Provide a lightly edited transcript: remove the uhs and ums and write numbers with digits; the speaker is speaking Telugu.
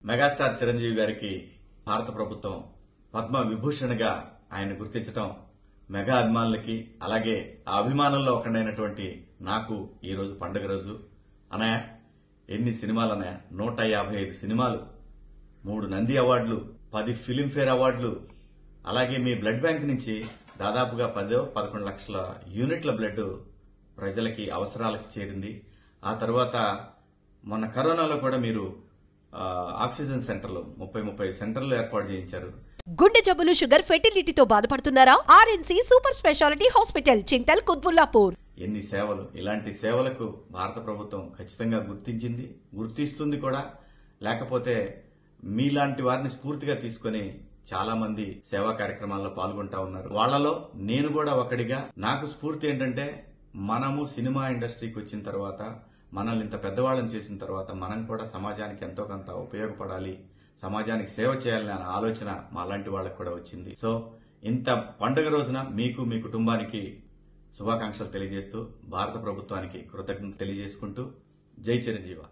మెగాస్టార్ చిరంజీవి గారికి భారత ప్రభుత్వం పద్మ విభూషణ్గా ఆయన గుర్తించడం మెగా అభిమానులకి అలాగే ఆ అభిమానుల్లో ఒకడైనటువంటి నాకు ఈ రోజు పండుగ రోజు. అన్నయ్య ఎన్ని సినిమాలు అన్నయ్య? 155 సినిమాలు, 3 నంది అవార్డులు, 10 ఫిలింఫేర్ అవార్డులు, అలాగే మీ బ్లడ్ బ్యాంక్ నుంచి దాదాపుగా 10-11 లక్షల యూనిట్ల బ్లడ్ ప్రజలకి అవసరాలకు చేరింది. ఆ తర్వాత మొన్న కరోనాలో కూడా మీరు ఆక్సిజన్ సెంటర్లు 30 సెంటర్లు ఏర్పాటు చేయించారు. గుండె జబ్బులు, షుగర్, ఫెర్టిలిటీతో బాధపడుతున్నారా? RNC super speciality hospital, Chintal, Quthbullapur. ఎన్ని సేవలు! ఇలాంటి సేవలకు భారత ప్రభుత్వం ఖచ్చితంగా గుర్తిస్తుంది కూడా. లేకపోతే మీలాంటి వారిని స్ఫూర్తిగా తీసుకుని చాలా మంది సేవా కార్యక్రమాల్లో పాల్గొంటా ఉన్నారు. వాళ్లలో నేను కూడా ఒకడిగా. నాకు స్ఫూర్తి ఏంటంటే, మనము సినిమా ఇండస్ట్రీకి వచ్చిన తర్వాత, మనల్ని ఇంత పెద్దవాళ్ళని చేసిన తర్వాత మనం కూడా సమాజానికి ఎంతో కొంత ఉపయోగపడాలి, సమాజానికి సేవ చేయాలనే ఆలోచన మాలాంటి వాళ్ళకు కూడా వచ్చింది. సో ఇంత పండుగ రోజున మీకు, మీ కుటుంబానికి శుభాకాంక్షలు తెలియజేస్తూ భారత ప్రభుత్వానికి కృతజ్ఞతలు తెలియజేసుకుంటూ జై చిరంజీవ.